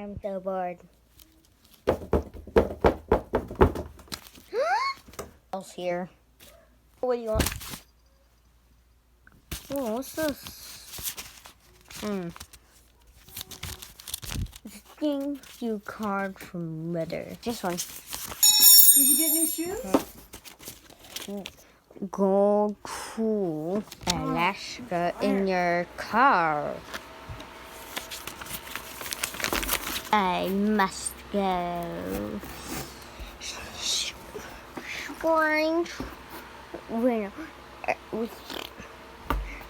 I'm so bored. Else here. What do you want? Oh, what's this? Thank you card from Mother. This one. Did you get new shoes? Go to Alaska in your car. I must go. Spring with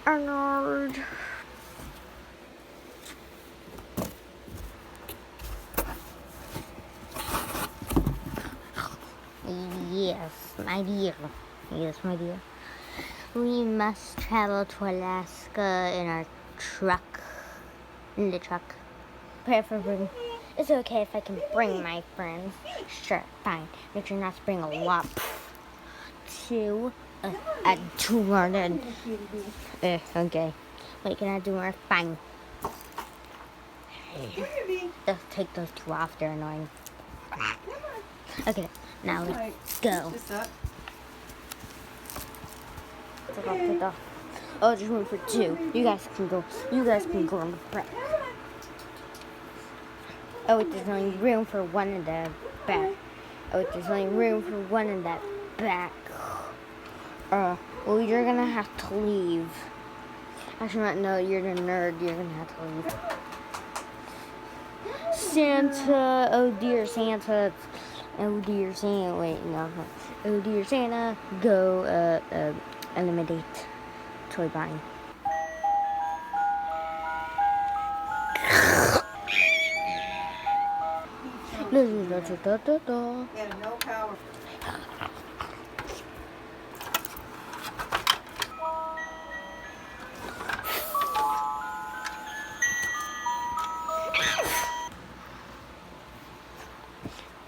Arnold. Yes, my dear. Yes, my dear. We must travel to Alaska in our truck. In the truck. Preferably. It's okay if I can bring my friends. Sure, fine. Make sure not to bring a lot. 200. Okay. Wait, can I do more? Fine. Let's take those two off. They're annoying. Okay, now let's go. Take off. Oh, there's room for two. You guys can go. You guys can go on the front. Oh, wait, there's only room for one in the back. Oh, wait, there's only room for one in that back. Well, you're gonna have to leave. Actually, no, you're the nerd. You're gonna have to leave. Santa, oh dear Santa. Oh dear Santa, wait, no. Oh dear Santa, go, eliminate toy buying. Yeah, no power.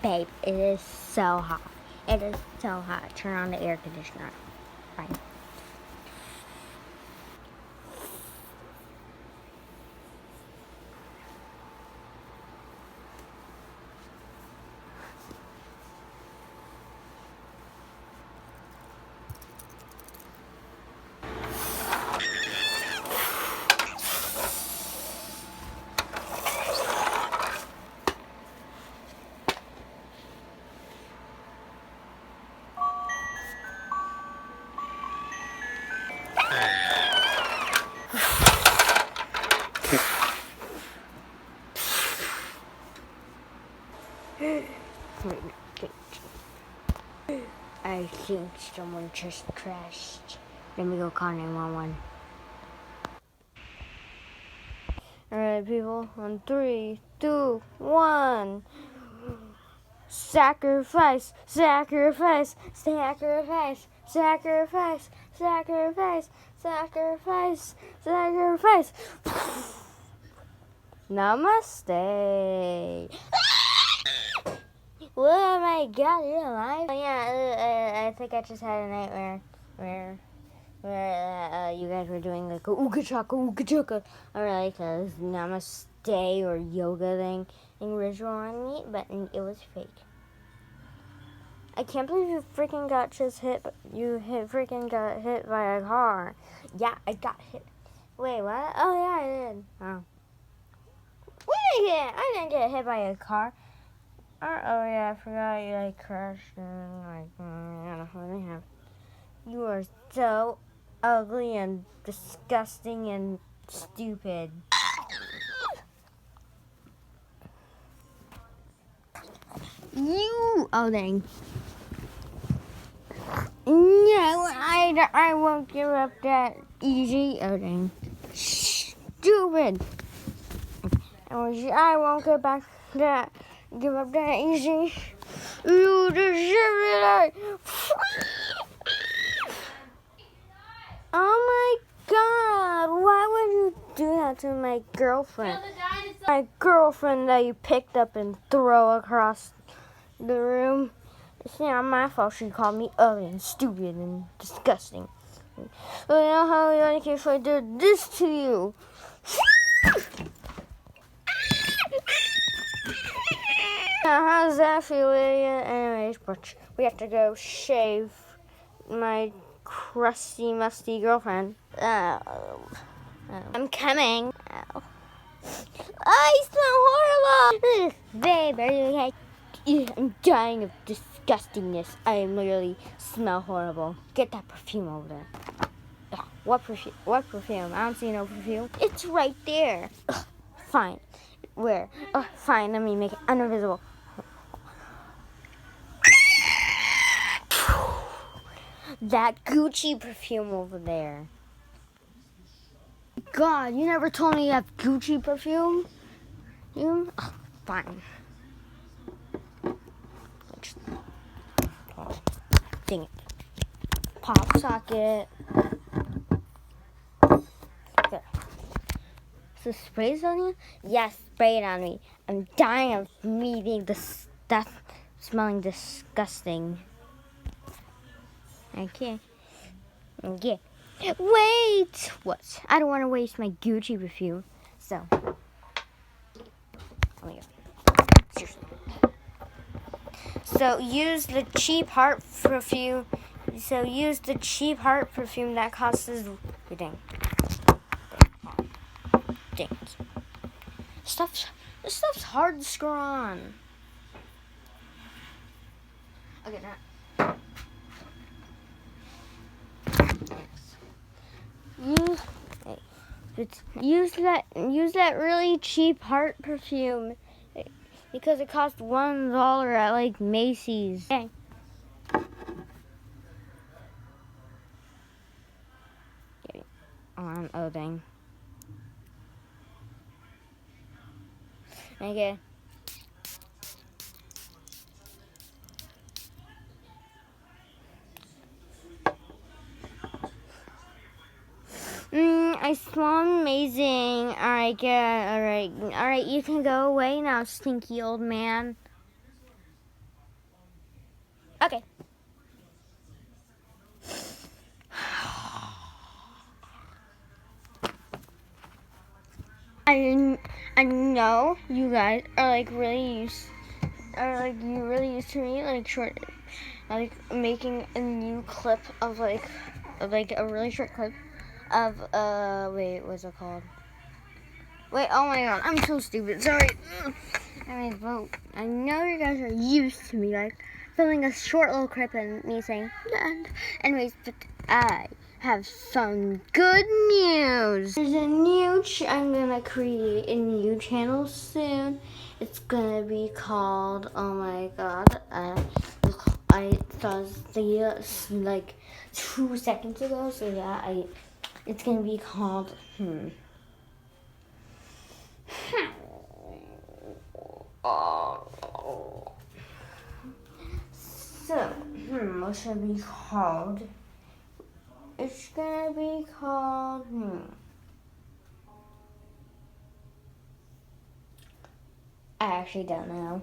Babe, it is so hot. It is so hot. Turn on the air conditioner. Fine. I think someone just crashed. Let me go call 911. Alright, people. On 3, 2, 1. Sacrifice, sacrifice, sacrifice, sacrifice, sacrifice, sacrifice, sacrifice. Namaste. Oh my God, you're alive? Oh, yeah, I think I just had a nightmare where you guys were doing like a ooga chaka, or like a namaste or yoga thing ritual on me, but it was fake. I can't believe you freaking got hit. Freaking got hit by a car. Yeah, I got hit. Wait, what? Oh yeah, I did. Oh. I didn't get hit by a car. Oh yeah, I forgot you like crashed and you are so ugly and disgusting and stupid. Oh dang. No, I won't give up that easy. Oh dang. Stupid. I won't give up that easy. You deserve it. Oh my God, why would you do that to my girlfriend? My girlfriend that you picked up and throw across the room. It's not my fault she called me ugly and stupid and disgusting. Well, you know how you like if I did this to you? is affiliate. Anyways, but we have to go shave my crusty, musty girlfriend. I'm coming. I smell horrible. Babe, I'm dying of disgustingness. I literally smell horrible. Get that perfume over there. Ugh, what perfume? What perfume? I don't see no perfume. It's right there. Ugh, fine. Where? Fine. Let me make it invisible. That Gucci perfume over there. God, you never told me you have Gucci perfume. Fine. Dang it. Pop socket. There. So sprays on you? Yes, spray it on me. I'm dying of me being smelling disgusting. Okay. Wait! What? I don't want to waste my Gucci perfume. So. Oh my god. Seriously. So use the cheap heart perfume. That costs. Dang. Dang. This stuff's hard to screw on. Okay, now. Use that really cheap heart perfume because it costs $1 at like Macy's. Okay. Oh dang. Okay. I smell amazing. Alright, good. Alright, you can go away now, stinky old man. Okay. I know you guys are like really used to me making a new clip of a really short clip of wait, what's it called? Wait, oh my god, I'm so stupid. Sorry. I know you guys are used to me filming a short little clip and me saying, and anyways, but I have some good news. There's I'm gonna create a new channel soon. It's gonna be called, oh my god, I thought like 2 seconds ago, so yeah, it's gonna be called, what should it be called? It's gonna be called, I actually don't know.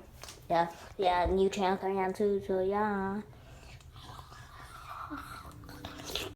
Yeah, new channel coming out too, so yeah.